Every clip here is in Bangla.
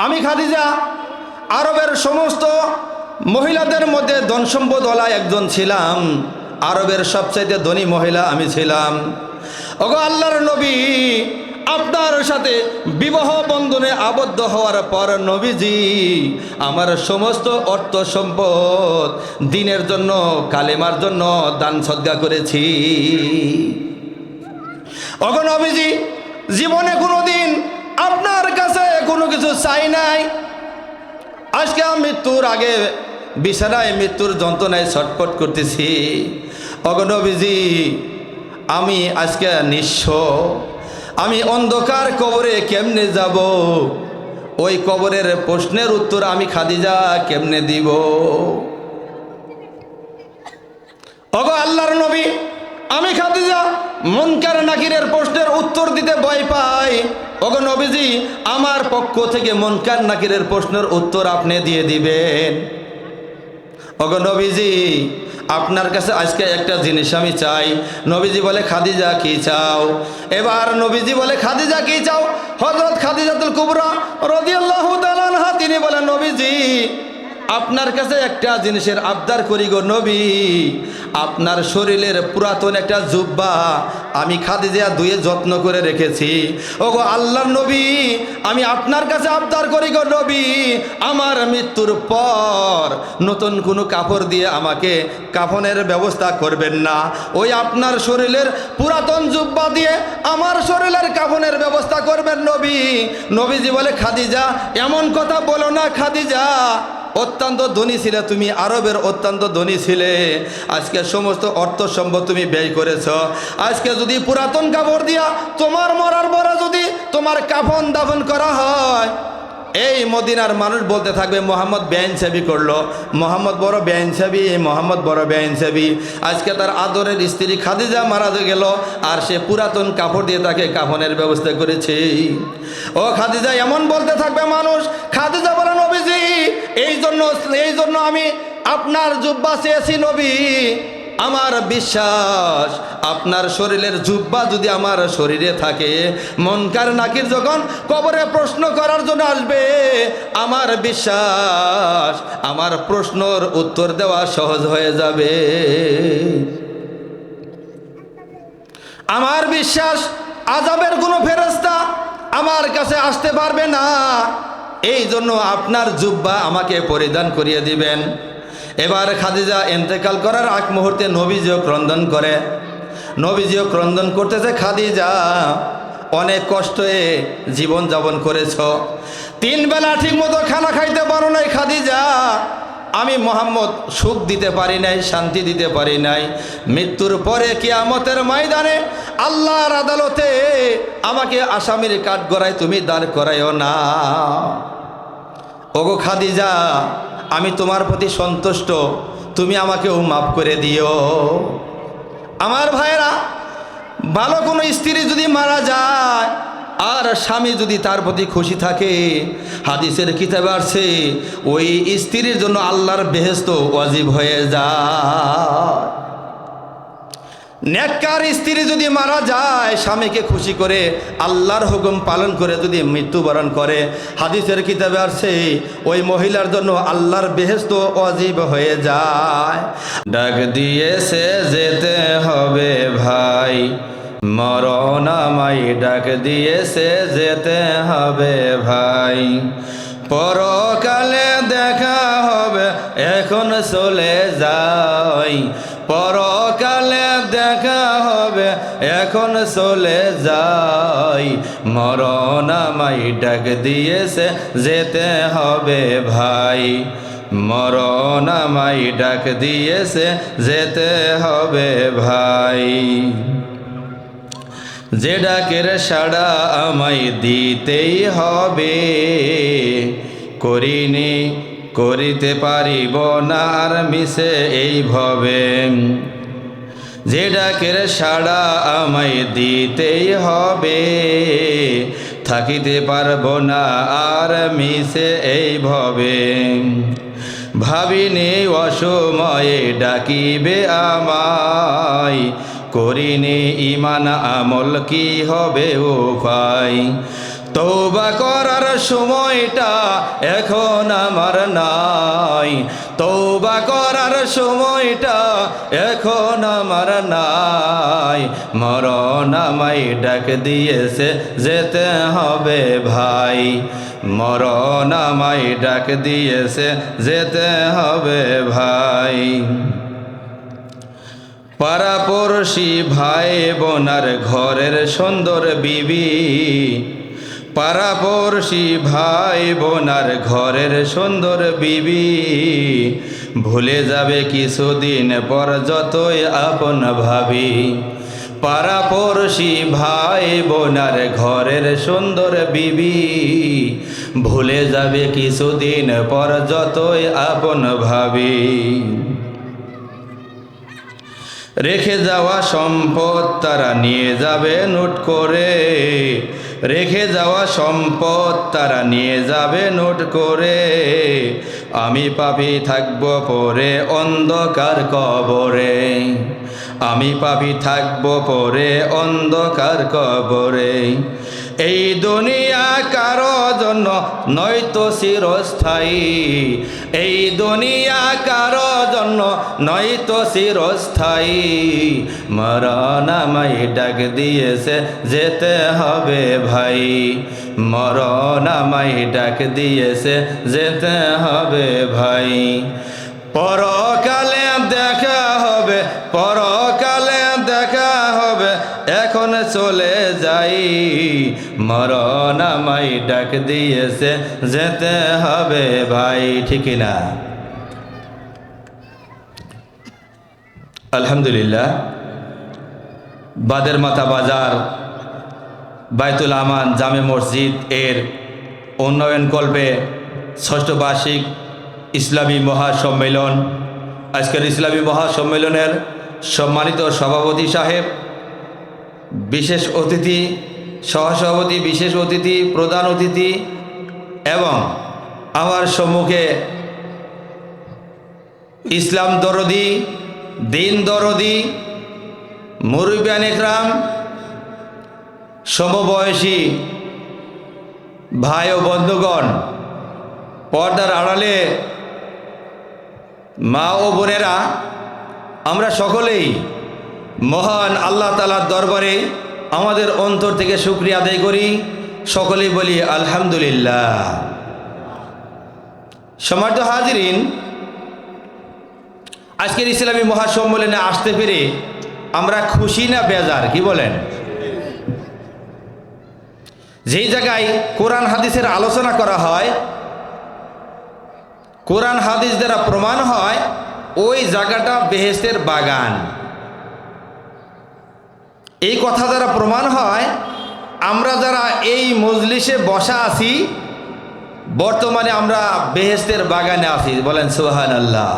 আমি খাদিজা আরবের সমস্ত মহিলাদের মধ্যে ধন সম্পদওয়ালা একজন ছিলাম। আরবের সবচাইতে ধনী মহিলা আমি ছিলাম। ওগো আল্লাহর নবী, আপনার সাথে বিবাহ বন্ধনে আবদ্ধ হওয়ার পর নবীজি আমার সমস্ত অর্থ সম্পদ দ্বীনের জন্য, কালেমার জন্য দান সদকা করেছি। ওগো নবীজি, জীবনে কোনোদিন আপনার কাছে কোনো কিছু চাই নাই। আজকে মৃত্যুর আগে বিছানায় মৃত্যুর যন্ত্রণায় ছটফট করতেছি। ওগো নবীজি, আমি আজকে নিঃস্ব, আমি অন্ধকার কবরে কেমনে যাব? ওই কবরের প্রশ্নের উত্তর আমি খাদিজা কেমনে দিব? ওগো আল্লাহর নবী, আমি খাদিজা মুনকার নাকিরের প্রশ্নের উত্তর দিতে ভয় পাই। ওগো নবীজি, আমার পক্ষ থেকে মুনকার নাকিরের প্রশ্নের উত্তর আপনি দিয়ে দিবেন। ওগো নবীজি, আপনার কাছে আজকে একটা জিনিস আমি চাই। নবীজি বলে, খাদিজা কি চাও? এবার নবীজি বলে, খাদিজা কি চাও? হযরত খাদিজাতুল কুবরা রাদিয়াল্লাহু তাআলা আনহা তিনি বলেন, নবীজি আপনার কাছে একটা জিনিসের আবদার করি গো নবী। আপনার শরীরের পুরাতন একটা জুব্বা আমি খাদিজা ধুয়ে যত্ন করে রেখেছি। ওগো আল্লাহর নবী, আমি আপনার কাছে আবদার করি গো নবী, আমার মৃত্যুর পর নতুন কোনো কাপড় দিয়ে আমাকে কাফনের ব্যবস্থা করবেন না। ওই আপনার শরীরের পুরাতন জুব্বা দিয়ে আমার শরীরের কাফনের ব্যবস্থা করবেন নবী। নবীজি বলে, খাদিজা এমন কথা বলো না খাদিজা, অত্যন্ত ধনী ছিলে তুমি, আরবের অত্যন্ত ধনী ছিলে। আজকে সমস্ত অর্থ সম্পদ তুমি ব্যয় করেছ। আজকে যদি পুরাতন কাপড় দিয়া তোমার মরার পরে যদি তোমার কাফন দাফন করা হয়, এই মদিনার মানুষ বলতে থাকবে মোহাম্মদ বেআইনসাবি করলো, মোহাম্মদ বড় বেআইনসাবি, মোহাম্মদ বড় বেআইনসাবি। আজকে তার আদরের স্ত্রী খাদিজা মারা গেল, আর সে পুরাতন কাপড় দিয়ে তাকে কাফনের ব্যবস্থা করেছে। ও খাদিজা এমন বলতে থাকবে মানুষ। খাদিজা বলে, নবীজি এই জন্য আমি আপনার জুব্বা চেয়েছি নবী। আমার বিশ্বাস আপনার শরীরের জুব্বা যদি আমার শরীরে থাকে, মুনকার নাকির যখন কবরে প্রশ্ন করার জন্য আসবে, আমার বিশ্বাস আমার প্রশ্নের উত্তর দেওয়া সহজ হয়ে যাবে। আমার বিশ্বাস আযাবের কোনো ফেরেশতা আমার কাছে আসতে পারবে না। এই জন্য আপনার জুব্বা আমাকে পরিধান করিয়ে দিবেন। এবার খাদিজা ইন্তেকাল করার আগ মুহূর্তে নবীজিও ক্রন্দন করে। নবীজিও ক্রন্দন করতেছে, খাদিজা অনেক কষ্টে জীবন যাপন করেছ, 3 বেলা ঠিক মতো খানা খাইতে পারো নাই খাদিজা। আমি মোহাম্মদ সুখ দিতে পারি নাই, শান্তি দিতে পারি নাই। মৃত্যুর পরে কিয়ামতের ময়দানে আল্লাহর আদালতে আমাকে আসামির কাঠগড়ায় তুমি দাঁড় করাইও না। ওগো খাদিজা, আমি তোমার প্রতি সন্তুষ্ট, তুমি আমাকেও মাফ করে দিও। আমার ভাইরা, ভালো কোনো স্ত্রী যদি মারা যায় আর স্বামী যদি তার প্রতি খুশি থাকে, হাদিসের কিতাবে আসছে ওই স্ত্রীর জন্য আল্লাহর বেহেশত ওয়াজিব হয়ে যায়। নেককার স্ত্রী যদি মারা যায়, স্বামীকে খুশি করে আল্লাহর হুকুম পালন করে যদি মৃত্যুবরণ করে, হাদিসের কিতাবে আসছে ওই মহিলার জন্য আল্লাহর বেহেশত ওয়াজিব হয়ে যায়। ডাক দিয়েছে যেতে হবে ভাই, মরণ আমায় ডাক দিয়েছে যেতে হবে ভাই, পরকালে দেখা হবে এখন চলে যাই, পরকালে দেখা হবে এখন চলে যাই, মরণ আমায় ডাক দিয়েছে যেতে হবে ভাই, মরণ আমায় ডাক দিয়েছে যেতে হবে ভাই। যে ডাকের সাড়া আমায় দিতেই হবে, করিনি করিতে পারিব না আর মিশে এইভাবে, যে ডাকের সাড়া আমায় দিতেই হবে, থাকিতে পারব না আর মিশে এইভাবে, ভাবিনি অসময়ে ডাকিবে আমায়, করিনি ইমান আমল কি হবে উপায়, তওবা করার সময়টা এখন আমার নাই, তওবা করার সময়টা এখন আমার নাই, মরণ আমায় ডাক দিয়েছে যেতে হবে ভাই, মরণ আমায় ডাক দিয়েছে যেতে হবে ভাই। পাড়াপড়শি ভাই বোনার ঘরের সুন্দর বিবি, পাড়াপড়শি ভাই বোনার ঘরের সুন্দর বিবি, ভুলে যাবে কিছুদিন পর যতই আপন ভাবি, পাড়াপড়শি ভাই বোনার ঘরের সুন্দর বিবি, ভুলে যাবে কিছুদিন পর যতই আপন ভাবি। রেখে যাওয়া সম্পদ তারা নিয়ে যাবে নোট করে, রেখে যাওয়া সম্পদ তারা নিয়ে যাবে নোট করে, আমি পাপী থাকব পরে অন্ধকার কবরে, আমি পাপী থাকব পরে অন্ধকার কবরে। এই দুনিয়া কারো জন্য নয়তো চিরস্থায়ী, এই দুনিয়া কারো জন্য নয়তো চিরস্থায়ী, মরণ আমায় ডাক দিয়েছে যেতে হবে ভাই, মরণ আমায় ডাক দিয়েছে যেতে হবে ভাই। পরকালে দেখা হবে, পরকালে দেখা হবে, এখন চলে যাই, মরণ আমায় ডাক দিয়েছে যেতে হবে ভাই, ঠিক না? আলহামদুলিল্লাহ, বাদের মাথা বাজার বাইতুল আমান জামে মসজিদ এর উন্নয়ন কল্পে ষষ্ঠ বার্ষিক ইসলামী মহাসম্মেলন, আজকের ইসলামী মহাসম্মেলনের সম্মানিত সভাপতি সাহেব, বিশেষ অতিথি, সহসভাপতি, বিশেষ অতিথি, প্রধান অতিথি এবং আমার সম্মুখে ইসলাম দরদি, দিন দরদি, মুরব্বিয়ান ইকরাম, সমবয়সী ভাই ও বন্ধুগণ, পর্দার আড়ালে মা ও বোনেরা, আমরা সকলেই মহান আল্লাহ তাআলার দরবারে আমাদের অন্তর থেকে শুকরিয়া আদায় করি, সকলেই বলি আলহামদুলিল্লাহ। সম্মানিত হাজিরিন, আজকের ইসলামী মহাসম্মেলনে আসতে পেরে আমরা খুশি না বেজার, কি বলেন? যেই জায়গায় কোরআন হাদিসের আলোচনা করা হয়, কোরআন হাদিস দ্বারা প্রমাণ হয়, ওই জায়গাটা বেহেশতের বাগান। এই কথা দ্বারা প্রমাণ হয় আমরা যারা এই মজলিসে বসা আছি, বর্তমানে আমরা বেহেশতের বাগানে আছি, বলেন সুবহানাল্লাহ।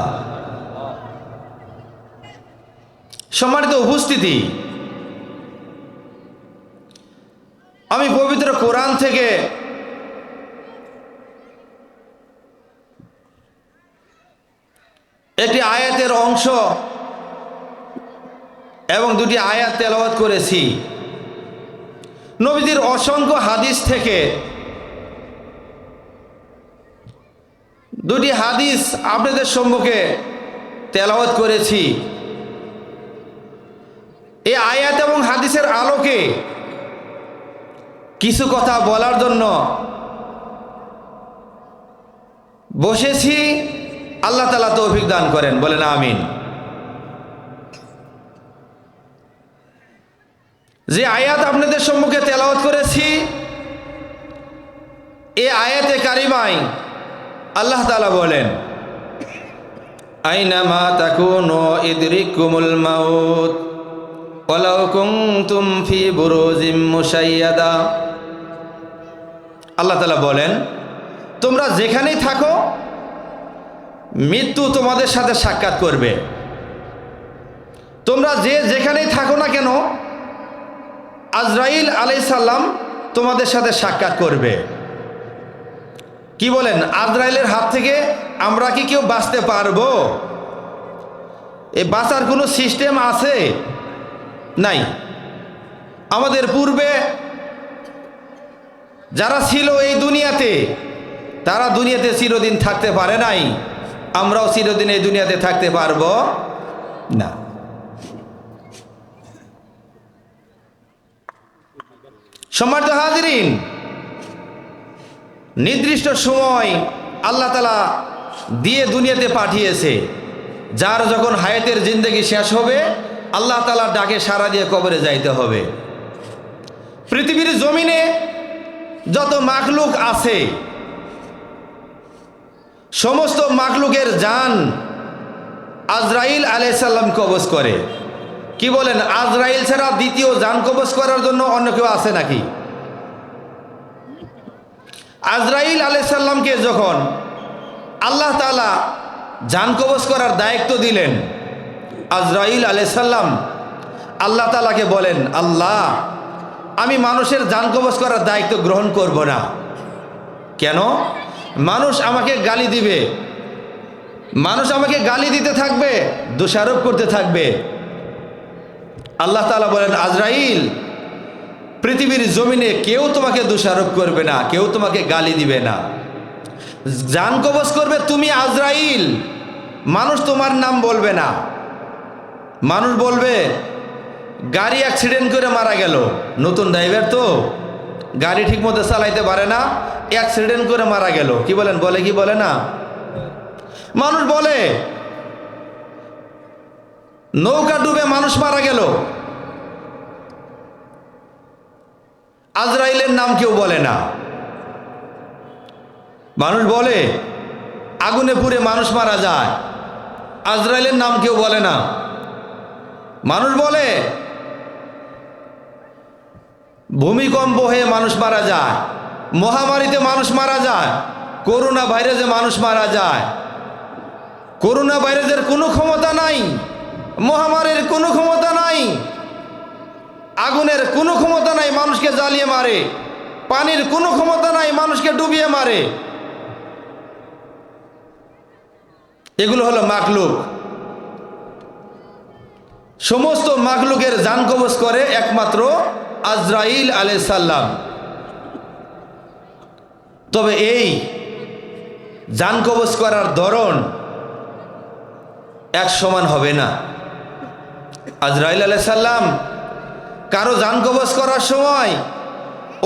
সম্মানিত উপস্থিতি, আমি পবিত্র কোরআন থেকে একটি আয়াতের অংশ এবং দুটি আয়াত তেলাওয়াত করেছি। নবীজির অসংখ্য হাদিস থেকে দুটি হাদিস আপনাদের সম্মুখে তেলাওয়াত করেছি। এই আয়াত এবং হাদিসের আলোকে কিছু কথা বলার জন্য বসেছি। আল্লাহ তাআলা তৌফিক দান করেন, বলেন আমিন। যে আয়াত আপনাদের সম্মুখে তেলাওয়াত করেছি, এই আয়াতে কারিমায় আল্লাহ তাআলা বলেন, আইনামা তাকুনু ইদরিকুমুল মাউত ওয়ালাউ কুনতুম ফি বুরুজিম মুশাইয়াদা। আল্লাহ তাআলা বলেন, তোমরা যেখানেই থাকো মৃত্যু তোমাদের সাথে সাক্ষাৎ করবে। তোমরা যেখানেই থাকো না কেন, আজরাইল আলাইহিস সালাম তোমাদের সাথে সাক্ষাৎ করবে। কি বলেন, আজরাইলের হাত থেকে আমরা কি কেউ বাঁচতে পারবো? এই বাঁচার কোনো সিস্টেম আছে? নাই। আমাদের পূর্বে যারা ছিল এই দুনিয়াতে তারা দুনিয়াতে চিরদিন থাকতে পারে নাই, আমরাও চিরদিন এই দুনিয়াতে থাকতে পারবো না। সম্মানিত হাজিরিন, নির্দিষ্ট সময় আল্লাহ তাআলা দিয়ে দুনিয়াতে পাঠিয়েছে। যার যখন হায়াতের জিন্দেগি শেষ হবে আল্লাহ তাআলার ডাকে সাড়া দিয়ে কবরে যাইতে হবে। পৃথিবীর জমিনে যত মাখলুক আছে সমস্ত মাখলুকের জান আজরাইল আলাইহিস সালাম কবজ করে। কি বলেন, আজরাইল ছাড়া দ্বিতীয় জান কবজ করার জন্য অন্য কেউ আছে নাকি? আজরাইল আলাইহিস সালামকে যখন আল্লাহ তাআলা জান কবজ করার দায়িত্ব দিলেন, আজরাইল আলাইহিস সালাম আল্লাহ তাআলাকে বলেন, আল্লাহ, আমি মানুষের জান কবজ করার দায়িত্ব গ্রহণ করব না। কেন? মানুষ আমাকে গালি দিবে, মানুষ আমাকে গালি দিতে থাকবে, দোষারোপ করতে থাকবে। আল্লাহ তাআলা বলেন, আজরাইল, পৃথিবীর জমিনে কেউ তোমাকে দোষারোপ করবে না, কেউ তোমাকে গালি দিবে না। জান কবজ করবে তুমি আজরাইল, মানুষ তোমার নাম বলবে না। মানুষ বলবে গাড়ি অ্যাক্সিডেন্ট করে মারা গেল, নতুন ড্রাইভার তো গাড়ি ঠিক মতো চালাইতে পারে না, অ্যাক্সিডেন্ট করে মারা গেল। কি বলেন, বলে কি বলে না? মানুষ বলে নৌকা ডুবে মানুষ মারা গেল, আজরাইলের নাম কেউ বলে না। মানুষ বলে আগুনে পুড়ে মানুষ মারা যায়, আজরাইলের নাম কেউ বলে না। মানুষ বলে ভূমিকম্প হয়ে মানুষ মারা যায়, মহামারীতে মানুষ মারা যায়, করোনা ভাইরাসে মানুষ মারা যায়। করোনা ভাইরাসের কোনো ক্ষমতা নাই, মহামারীর কোনো ক্ষমতা নাই, আগুনের কোনো ক্ষমতা নাই মানুষকে জ্বালিয়ে মারে, পানির কোনো ক্ষমতা নাই মানুষকে ডুবিয়ে মারে। এগুলো হলো মাখলুক। সমস্ত মাখলুকের জান কবজ করে একমাত্র আজরাইল আলাইহিস সালাম। তবে এই জান কবজ করার ধরন এক সমান হবে না। আজরাইল আলাইহিস সালাম কারো জান কবজ করার সময়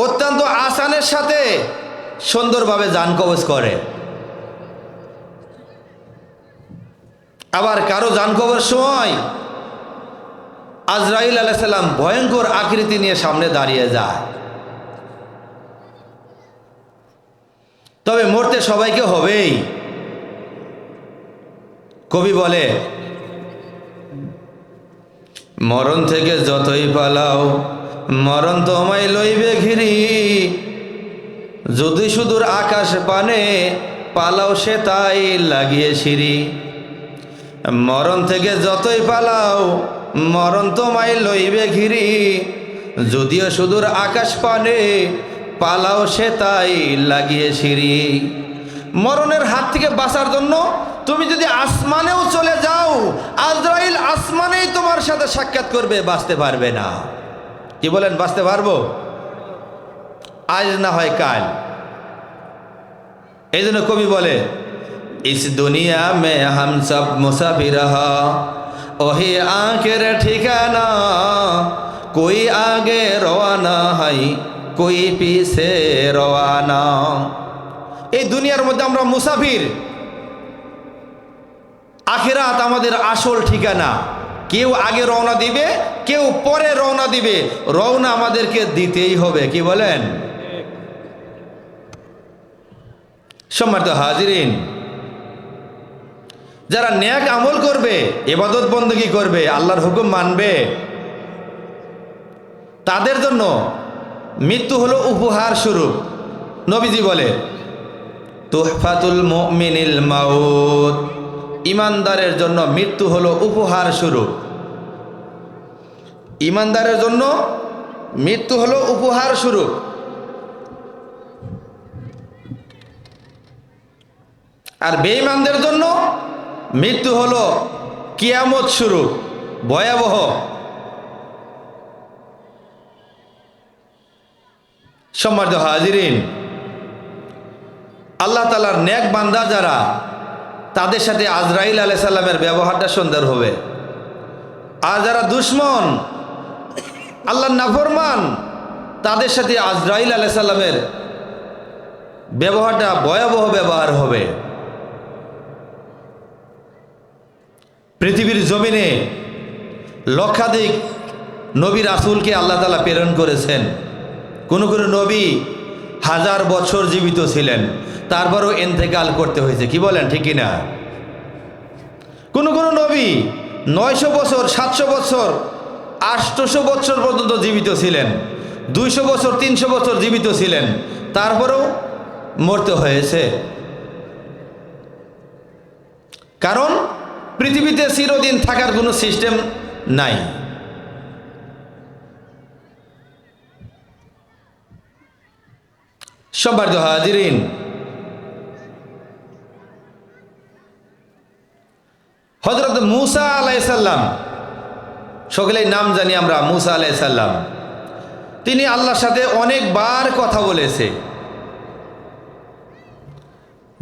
অত্যন্ত আসানের সাথে সুন্দরভাবে জান কবজ করে, আবার কারো জান কবজ সময় আজরাইল আলাইহিস সালাম ভয়ঙ্কর আকৃতি নিয়ে সামনে দাঁড়িয়ে যায়। তবে মরতে সবাইকে হবেই। কবি বলে, মরণ থেকে যতই পালাও মরণ তোমায় লইবে ঘিরি, যদি সুদূর আকাশ পানে পালাও সে তাই লাগিয়ে সিঁড়ি। মরণ থেকে যতই পালাও মরণ তোমায় লইবে ঘিরি, যদিও সুদূর আকাশ পানে পালাও সে তাই লাগিয়ে সিঁড়ি। মরণের হাত থেকে বাঁচার জন্য তুমি যদি আসমানেও চলে যাও, আজরাইল আসমানেই তোমার সাথে সাক্ষাৎ করবে, বাঁচতে পারবে না। কি বলেন, বাঁচতে পারবো? আজ না হয় কাল। এই জন্য কবি বলে, ইস দুনিয়া মে হাম সব মুসাফির হ্যাঁ, ওহি আখের ঠিকানা, কোই আগে রওয়ানা হয় কোই পিছে রওয়ানা। এই দুনিয়ার মধ্যে আমরা মুসাফির, আখিরাত আমাদের আসল ঠিকানা। কেউ আগে রওনা দিবে, কেউ পরে রওনা দিবে, রওনা আমাদেরকে দিতেই হবে। কি বলেন? সম্মানিত হাজিরিন, যারা নেক আমল করবে, ইবাদত বندگی করবে, আল্লাহর হুকুম মানবে, তাদের জন্য মৃত্যু হলো উপহার স্বরূপ। নবীজি বলে, তুহফাতুল মুমিনিল মাউত, ইমানদারের জন্য মৃত্যু হলো উপহার স্বরূপ। ইমানদারের জন্য মৃত্যু হলো উপহার স্বরূপ। আর বেঈমানদের জন্য মৃত্যু হলো কিয়ামত স্বরূপ, ভয়াবহ। সম্মানিত হাজিরিন, আল্লাহ তাআলার নেক বান্দা যারা, তাদের সাথে আজরাইল আলাইহিস সালামের ব্যবহারটা সুন্দর হবে। আর যারা দুশমন, আল্লাহর নাফরমান, তাদের সাথে আজরাইল আলাইহিস সালামের ব্যবহারটা ভয়াবহ ব্যবহার হবে। পৃথিবীর জমিনে লক্ষাধিক নবী রাসূলকে আল্লাহ তাআলা প্রেরণ করেছেন। কোন কোন নবী 1000 বছর জীবিত ছিলেন, তারপরও ইন্তেকাল করতে হয়েছে। কি বলেন, ঠিক কিনা? কোন কোন নবী 900 বছর, 700 বছর, 800 বছর পর্যন্ত জীবিত ছিলেন, 200 বছর, 300 বছর জীবিত ছিলেন, তারপরেও মরতে হয়েছে। কারণ পৃথিবীতে চিরদিন থাকার কোনো সিস্টেম নাই। সম্মানিত হাজিরিন, হযরত মূসা আলাইহিস সালাম, সকলেই নাম জানি আমরা, মূসা আলাইহিস সালাম, তিনি আল্লাহর সাথে অনেকবার কথা বলেছে।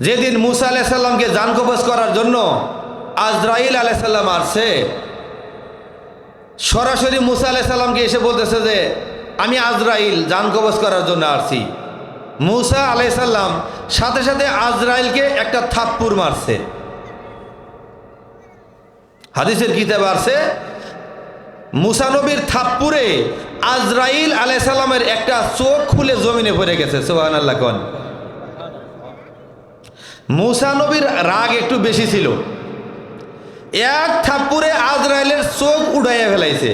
যেদিন মূসা আলাইহিস সালামকে জান কবজ করার জন্য আজরাইল আলাইহিস সালাম আসছে, সরাসরি মূসা আলাইহিস সালামকে এসে বলতেছে যে আমি আজরাইল জান কবজ করার জন্য আসছি। মূসা আলাইহিস সালাম সাথে সাথে আজরাইলকে একটা থাপ্পড় মারছে। হাদিসের কিতাবে আছে, মূসা নবীর থাপ্পড়ে আজরাইল আলাইহিস সালামের একটা চোখ খুলে জমিনে পড়ে গেছে। সুবহানাল্লাহ কোন। মূসা নবীর রাগ একটু বেশি ছিল, এক থাপ্পড়ে আজরাইলের চোখ উড়াইয়া ফেলাইছে।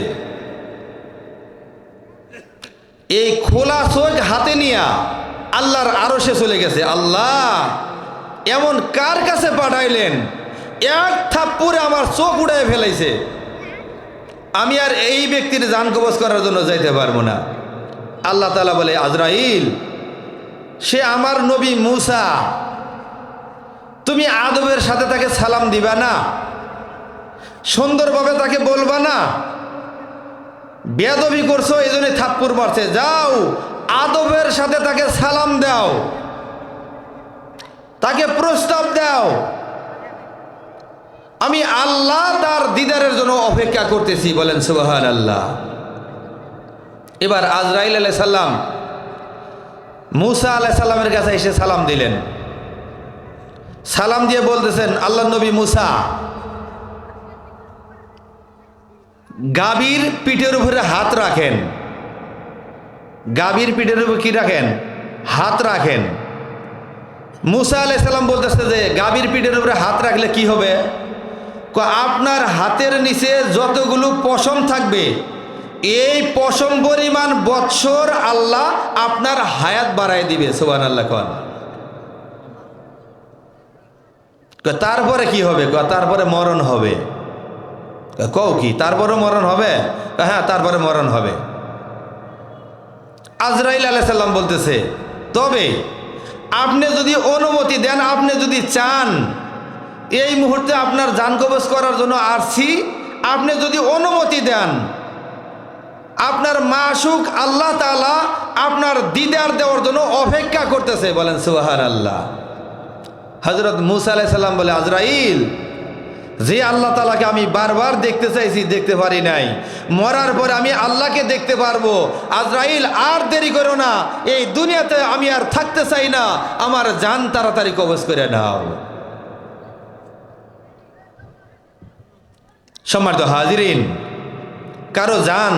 এই খোলা চোখ হাতে নিয়া আল্লাহর আরশে চলে গেছে। আল্লাহ এমন কার কাছে পাঠাইলেন, এক থাপ্পড়ে আমার চোখ উড়াইয়া ফেলাইছে, আমি আর এই ব্যক্তির জান কবজ করার জন্য যাইতে পারবো না। আল্লাহ তাআলা বলে, আজরাইল, সে আমার নবী মূসা, তুমি আদবের সাথে তাকে সালাম দিবা না, সুন্দরভাবে তাকে বলবা না, বেয়াদবি করছো এই জন্য থাপ্পড় মারছে, যাও আদবের সাথে তাকে সালাম দাও, তাকে প্রস্তাব দাও, আমি আল্লাহ তার দিদারের জন্য অপেক্ষা করতেছি। বলেন সুবহানাল্লাহ। এবার আজরাইল আলাইহিস সালাম মূসা আলাইহিস সালামের কাছে এসে সালাম দিলেন। সালাম দিয়ে বলতেছেন, আল্লাহর নবী মূসা, গাভীর পিঠের উপরে হাত রাখেন। গাভীর পিঠের উপরে কি রাখেন? হাত রাখেন। মূসা আলাইহিস সালাম বলতেছে যে গাভীর পিঠের উপরে হাত রাখলে কি হবে? আপনার হাতের নিচে যতগুলো পশম থাকবে, এই পশম পরিমাণ বৎসর আল্লাহ আপনার হায়াত বাড়ায় দিবে। সুবহানাল্লাহ কোন। তারপরে কি হবে? তারপরে মরণ হবে। কও কি তারপরে মরণ হবে? হ্যাঁ, তারপরে মরণ হবে। আজরাইল আলাইহিস সালাম বলতেছে, তবে আপনি যদি অনুমতি দেন, আপনি যদি চান, এই মুহূর্তে আপনার জান কবজ করার জন্য আসছি, আপনি যদি অনুমতি দেন, আপনার মাশুক আল্লাহ তাআলা আপনার দিদার দেওয়ার জন্য অপেক্ষা করতেছে। বলেন সুবহানাল্লাহ। হযরত মূসা আলাইহিস সালাম বলে, আজরাইল, যে আল্লাহ তাআলাকে আমি বারবার দেখতে চাইছি, দেখতে পারি নাই, মরার পরে আমি আল্লাহকে দেখতে পারবো। আজরাইল, আর দেরি করো না, এই দুনিয়াতে আমি আর থাকতে চাই না, আমার জান তাড়াতাড়ি কবজ করে নাও। সম্মানিত হাজিরিন, কারো জান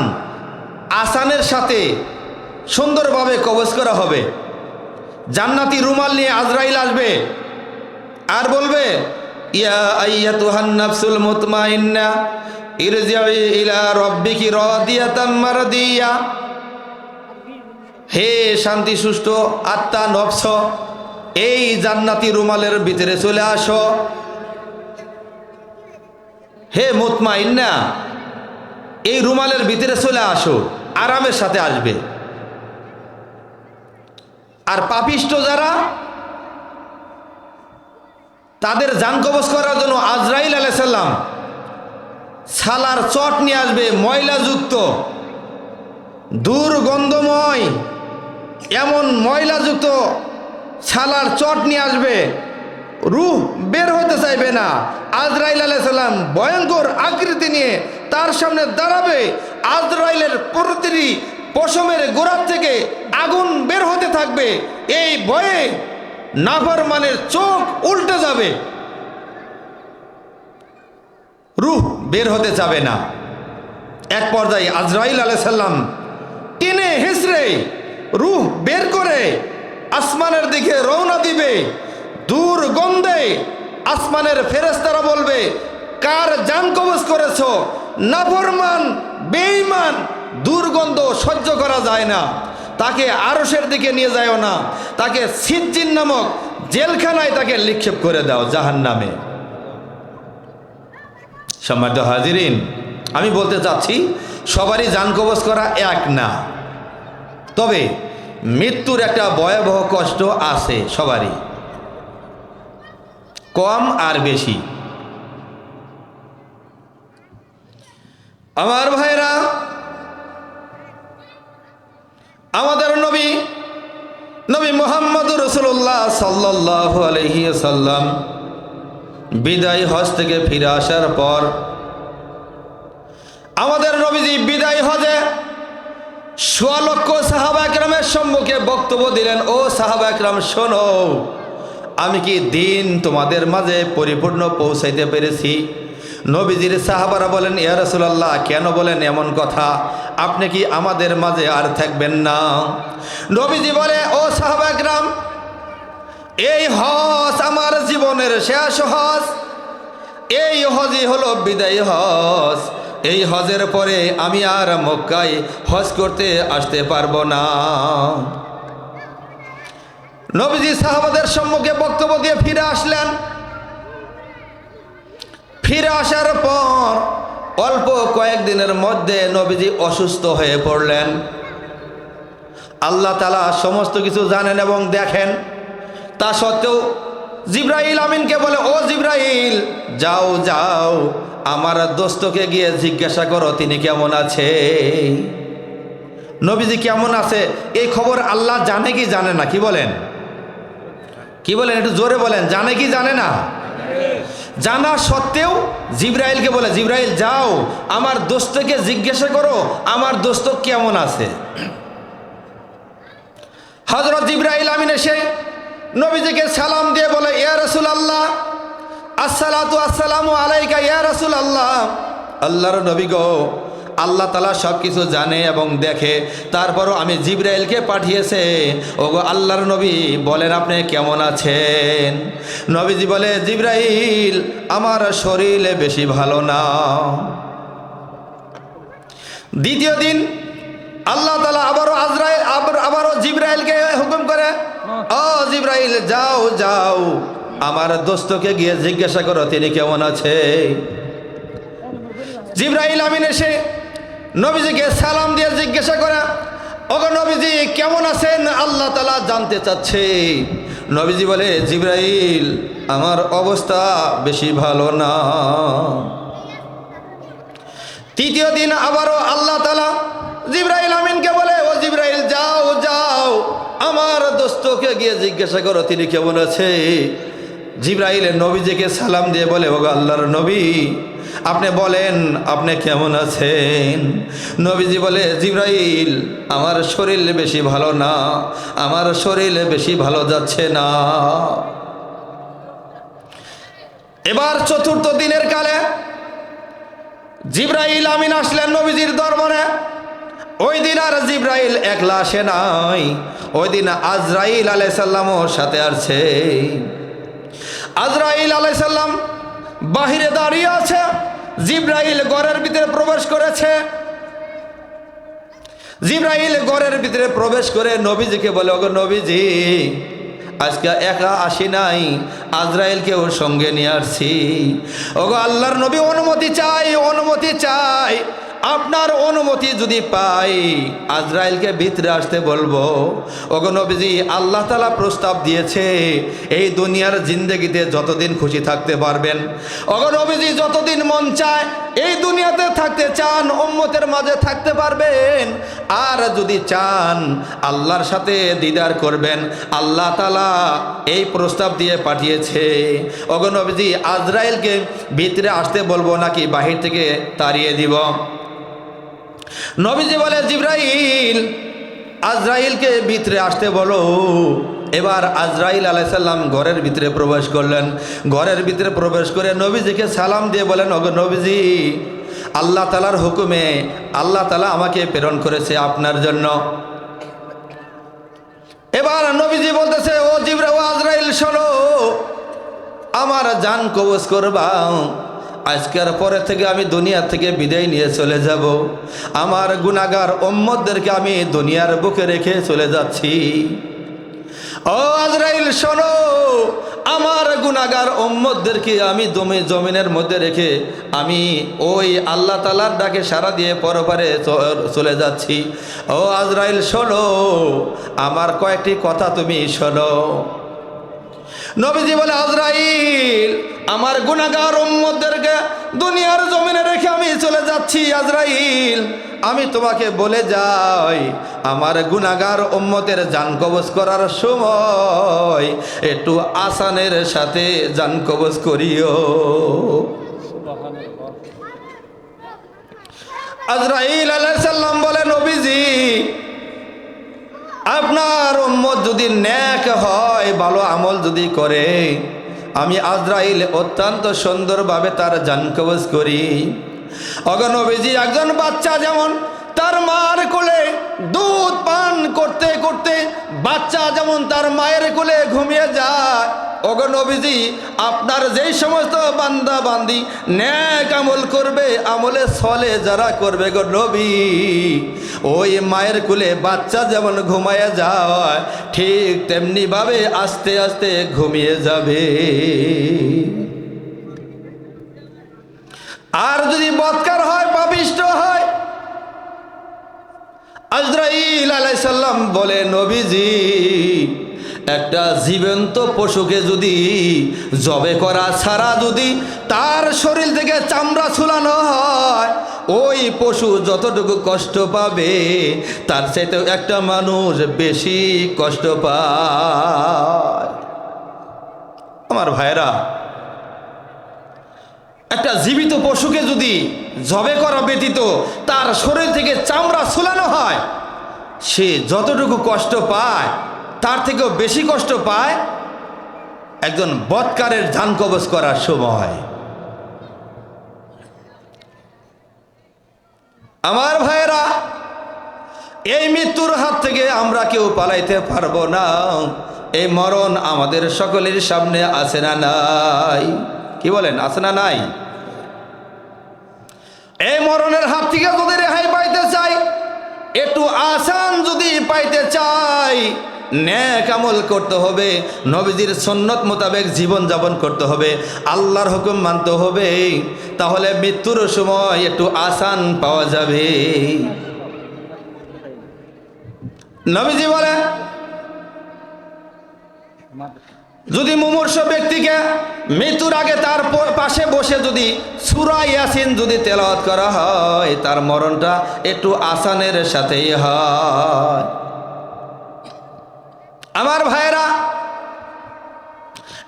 আসানের সাথে সুন্দরভাবে কবজ করা হবে। জান্নাতি রুমাল নিয়ে আজরাইল আসবে আর বলবে, ইয়া আইয়াতুহান নাফসুল মুতমাইন্না ইরজিই ইলা রাব্বিকি রাদিয়াতাম মারদিয়া। হে শান্তি সুষ্ঠ আত্মা নফস, এই জান্নাতি রুমালের ভিতরে চলে আসো। হে মুতমাইন্না, এই রুমালের ভিতরে চলে আসো, আরামের সাথে আসবে। আর পাপিষ্ট যারা, তাদের জান কবজ করার জন্য আজরাইল আলাইহিস সালাম ছালার চট নিয়ে আসবে, ময়লাযুক্ত, দুর্গন্ধময় এমন ময়লাযুক্ত ছালার চট নিয়ে আসবে, রূহ বের হতে চাইবে না। আজরাইল আলাইহিস সালাম ভয়ঙ্কর আকৃতি নিয়ে তার সামনে দাঁড়াবে। আজরাইলের প্রতিটি পশমের গোড়ার থেকে আগুন বের হতে থাকবে। এই ভয়ে নাফরমানের চোখ উল্টে যাবে, রূহ বের হতে যাবে না। এক পর্যায়ে আজরাইল আলাইহিস সালাম টেনে হেঁচড়ে রূহ বের করে আসমানের দিকে রওনা দিবে। দুর্গন্ধে আসমানের ফেরেশতারা বলবে, কার জান কবজ করেছো? নাফরমান, বেঈমান, দুর্গন্ধ সহ্য করা যায় না, তাকে আরশের দিকে নিয়ে যায়ও না, তাকে সিজ্জিন নামক জেলখানায় তাকে নিক্ষেপ করে দাও, জাহান্নামে। সম্মানিত হাজিরিন, আমি বলতে চাচ্ছি সবারই জান কবজ করা এক না, তবে মৃত্যুর একটা ভয়াবহ কষ্ট আছে সবারই, কম আর বেশি। আমার ভাইরা, আমাদের নবী মুহাম্মদুর রাসূলুল্লাহ সাল্লাল্লাহু আলাইহি ওয়াসাল্লাম বিদায় হজ থেকে ফিরে আসার পর আমাদের নবীজি বিদায় হজে ১৬ লক্ষ সাহাবা একরামের সম্মুখে বক্তব্য দিলেন। ও সাহাবা একরাম, শোনো, আমি কি দিন তোমাদের মাঝে পরিপূর্ণ পৌঁছাইতে পেরেছি? নবীজির সাহাবারা বলেন, ইয়া রাসূলুল্লাহ, কেন বলেন এমন কথা? আপনি কি আমাদের মাঝে আর থাকবেন না? নবীজি বলে, ও সাহাবা একরাম, এই হজ আমার জীবনের শেষ হজ। এই হজই হলো বিদায়ী হজ। এই হজের পরে আমি আর মক্কায় হজ করতে আসতে পারবো না। নবীজি সাহাবাদের সম্মুখে বক্তব্য দিয়ে ফিরে আসলেন। ফিরে আসার পর অল্প কয়েকদিনের মধ্যে নবীজি অসুস্থ হয়ে পড়লেন। আল্লাহ তাআলা সমস্ত কিছু জানেন এবং দেখেন। তা সত্ত্বেও জিবরাইল আমিনকে বলে, ও জিবরাইল, যাও যাও, আমার দোস্তকে গিয়ে জিজ্ঞাসা করো তিনি কেমন আছে। নবীজি কেমন আছে এই খবর আল্লাহ জানে কি জানে না? কি বলেন, কি বলেন, একটু জোরে বলেন, জানে কি জানে না? জানা সত্ত্বেও জিবরাইলকে বলে, জিবরাইল যাও, আমার দোস্তকে জিজ্ঞাসা করো আমার দোস্ত কেমন আছে। হযরত জিবরাইল আমিন এসে নবীজিকে সালাম দিয়ে বলে, ইয়া রাসূলুল্লাহ, আসসালাতু আসসালামু আলাইকা ইয়া রাসূলুল্লাহ। আল্লাহর নবী গো, আল্লাহ তাআলা সব কিছু জানে এবং দেখে, তারপরও আমি জিবরাইলকে পাঠিয়েছে। ওগো আল্লাহর নবী, বলেন আপনি কেমন আছেন? নবীজি বলে, জিবরাইল, আমার শরীরে বেশি ভালো না। দ্বিতীয় দিন আল্লাহ তাআলা আবারও জিবরাইলকে হুকুম করে, ও জিবরাইল, যাও যাও, আমার দোস্তকে গিয়ে জিজ্ঞাসা করো তিনি কেমন আছে। জিবরাইল আমিন এসে নবীজিকে সালাম দিয়ে জিজ্ঞাসা করে, ওগো নবীজি কেমন আছেন? আল্লাহ তাআলা জানতে চাচ্ছে। নবীজি বলে, জিবরাইল, আমার অবস্থা বেশি ভালো না। তৃতীয় দিন আবারও আল্লাহ তাআলা জিবরাইল আমিনকে বলে, ও জিবরাইল, যাও যাও, আমার দোস্তকে গিয়ে জিজ্ঞাসা করো তিনি কেমন আছে। জিবরাইল নবীজিকে সালাম দিয়ে বলে, ওগো আল্লাহর নবী, আপনি বলেন আপনি কেমন আছেন। নবীজি বলে, জিবরাইল, আমার শরীর বেশি ভালো না, আমার শরীর বেশি ভালো যাচ্ছে না। এবার চতুর্থ দিনের কালে জিবরাইল আমিন আসলেন নবীজির দরবারে। ওই দিন আর জিবরাইল একলা আসে নাই, ওই দিন আজরাইল আলাইহিস সালামও সাথে আসছে। আজরাইল আলাইহিস সালাম বাহিরে দাঁড়িয়ে আছে, জিবরাইল ঘরের ভিতরে প্রবেশ করেছে। জিবরাইল ঘরের ভিতরে প্রবেশ করে নবীজিকে বলে, ওগো নবীজি, আজকে একা আসি নাই, আজরাইলকেও সঙ্গে নিয়ে আসছি। ওগো আল্লাহর নবী, অনুমতি চাই, অনুমতি চাই, আপনার অনুমতি যদি পাই আজরাইলকে ভিতরে আসতে বলবো। ওগো নবীজি, আল্লাহ তাআলা প্রস্তাব দিয়েছে এই দুনিয়ার জিন্দেগিতে যতদিন খুশি থাকতে পারবেন। ওগো নবীজি, যতদিন মন চায় এই দুনিয়াতে থাকতে চান, উম্মতের মাঝে থাকতে পারবেন। আর যদি চান আল্লাহর সাথে দিদার করবেন, আল্লাহ তাআলা এই প্রস্তাব দিয়ে পাঠিয়েছে। ওগো নবীজি, আজরাইলকে ভিতরে আসতে বলবো নাকি বাহির থেকে তাড়িয়ে দিব? নবীজি বলে, জিবরাইল, আজরাইলকে ভিতরে আসতে বলো। এবার আজরাইল আলাইহিস সালাম ঘরের ভিতরে প্রবেশ করলেন। ঘরের ভিতরে প্রবেশ করে নবীজিকে সালাম দিয়ে বলেন, ওগো নবীজি, আল্লাহ তাআলার হুকুমে আল্লাহ তাআলা আমাকে প্রেরণ করেছে আপনার জন্য। এবার নবীজি বলতেছে, ও জিবরাইল, ও আজরাইল, শোনো, আমার জান কবজ করবা। আজকের পরে থেকে আমি দুনিয়া থেকে বিদায় নিয়ে চলে যাব। আমার গুনাহগার উম্মতদেরকে আমি দুনিয়ার বুকে রেখে চলে যাচ্ছি। ও আজরাইল, শোনো, আমার গুনাহগার উম্মতদেরকে আমি জমিনের মধ্যে রেখে আমি ওই আল্লাহ তাআলার ডাকে সাড়া দিয়ে পরপারে চলে যাচ্ছি। ও আজরাইল, শোনো, আমার কয়েকটি কথা তুমি শোনো। নবীজি বলে, আজরাইল, আমার গুনাহগার উম্মতদেরকে দুনিয়ার জমিনে রেখে আমি চলে যাচ্ছি। আজরাইল, আমি তোমাকে বলে যাই, আমার গুনাহগার উম্মতের জান কবজ করার সময় একটু আসানের সাথে জান কবজ করিও। আজরাইল আলাইহিস সালাম বলে, নবীজি, আপনার উম্মত যদি নেক হয়, ভালো আমল যদি করে, আমি আজরাইল অত্যন্ত সুন্দরভাবে তার জান কবজ করি। ওগো নবীজি, একজন বাচ্চা যেমন তার মার কোলে দুধ পান করতে করতে বাচ্চা যেমন তার মায়ের কোলে ঘুমিয়ে যায়, ওগো নবীজি, আপনার যেই সমস্ত বান্দা বান্দি নেক আমল করবে, আমলে সলে যারা করবে গো নবী, ওই মায়ের কোলে বাচ্চা যেমন ঘুমিয়ে যায়, ঠিক তেমনি ভাবে আস্তে আস্তে ঘুমিয়ে যাবে। আর যদি বদকার হয়, পাপিষ্ঠ হয়, আজরাইল আলাইহিস সালাম বলে, নবীজি, একটা জীবন্ত পশুকে যদি জবে করা ছাড়া যদি তার শরীর থেকে চামড়া ছুলানো হয়, ওই পশু যতটুকু কষ্ট পাবে তার চাইতে একটা মানুষ বেশি কষ্ট পায়। আমার ভাইরা, একটা জীবিত পশুকে যদি জবে করা ব্যতীত তার শরীর থেকে চামড়া ছুলানো হয়, সে যতটুকু কষ্ট পায় তার থেকেও বেশি কষ্ট পায় একজন বদকারের জান কবজ করার সময়। আমার ভাইরা, এই মৃত্যুর হাত থেকে আমরা কেউ পালাইতে পারবো না। এই মরণ আমাদের সকলের সামনে আছে না নাই? কি বলেন, আছে না নাই? এই মরণের হাত থেকে যদি রেহাই পাইতে চাই, একটু আসান যদি পাইতে চাই, নেক আমল করতে হবে, নবীজির সুন্নত মোতাবেক জীবন যাপন করতে হবে, আল্লাহর হুকুম মানতে হবে, তাহলে মৃত্যুর সময় একটু আসান পাওয়া যাবে। নবীজি বলে, যদি মুমূর্ষ ব্যক্তিকে মৃত্যুর আগে তার পাশে বসে যদি সূরা ইয়াসিন যদি তেলাওয়াত করা হয়, তার মরণটা একটু আসানের সাথেই হয়। আমার ভাইরা,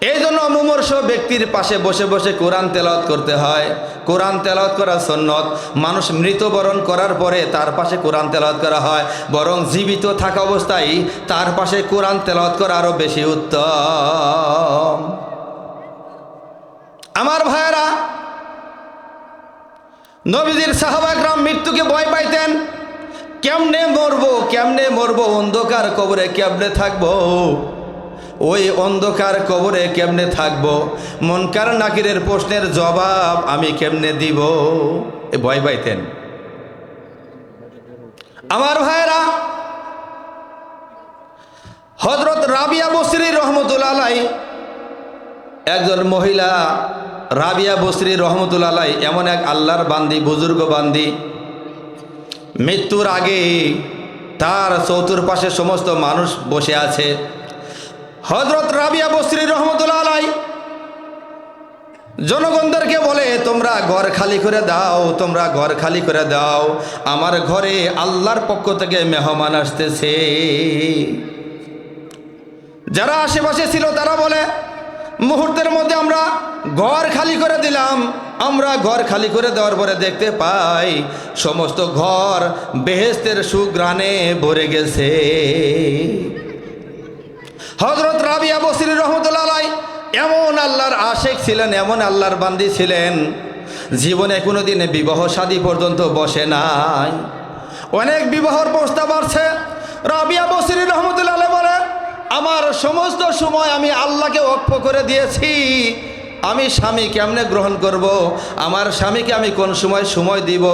এই জন্য মুমূর্ষ ব্যক্তির পাশে বসে বসে কোরআন তেলাওয়াত করতে হয়। কোরআন তেলাওয়াত করা সুন্নত। মানুষ মৃত্যুবরণ করার পরে তার পাশে কোরআন তেলাওয়াত করা হয়, বরং জীবিত থাকা অবস্থায় তার পাশে কোরআন তেলাওয়াত করা আরো বেশি উত্তম। আমার ভাইরা, নবীজির সাহাবায়ে-কেরাম মৃত্যুকে ভয় পাইতেন। কেমনে মরবো, কেমনে মরবো, অন্ধকার কবরে কেমনে থাকবো, ওই অন্ধকার কবরে কেমনে থাকবো, মুনকার নাকিরের প্রশ্নের জবাব আমি কেমনে দিব, এ ভয় পাইতেন। আমার ভাইরা, হযরত রাবিয়া বসরি রহমতুল্লাহ আলাইহি, একজন মহিলা রাবিয়া বসরি রহমতুল্লাহ আলাইহি এমন এক আল্লাহর বান্দি, বুজুর্গ বান্দি, মৃত্যুর আগে তার চতুর্পাশে সমস্ত মানুষ বসে আছে। হযরত রাবিয়া বসরি রহমতুল্লাহ আলাই জনগণদেরকে বলে, তোমরা ঘর খালি করে দাও, তোমরা ঘর খালি করে দাও, আমার ঘরে আল্লাহর পক্ষ থেকে মেহমান আসতেছে। যারা আশেপাশে ছিল তারা বলে, মুহূর্তের মধ্যে আমরা ঘর খালি করে দিলাম। আমরা ঘর খালি করে দেওয়ার পরে দেখতে পাই সমস্ত ঘর বেহেশতের সুঘ্রাণে ভরে গেছে। হযরত রাবিয়া বসরি রহমতুল্লাহ আলাই এমন আল্লাহর আশেক ছিলেন, এমন আল্লাহর বান্দি ছিলেন, জীবনে কোনোদিন বিবাহ শাদী পর্যন্ত বসে নাই। অনেক বিবাহর প্রস্তাব আসছে। রাবিয়া বসরি রহমতুল্লাহ আলাই বলে, আমার সমস্ত সময় আমি আল্লাহকে ওয়াকফ করে দিয়েছি। আমি স্বামী কেমনে গ্রহণ করব? আমার স্বামীকে আমি কোন সময় সময় দিব?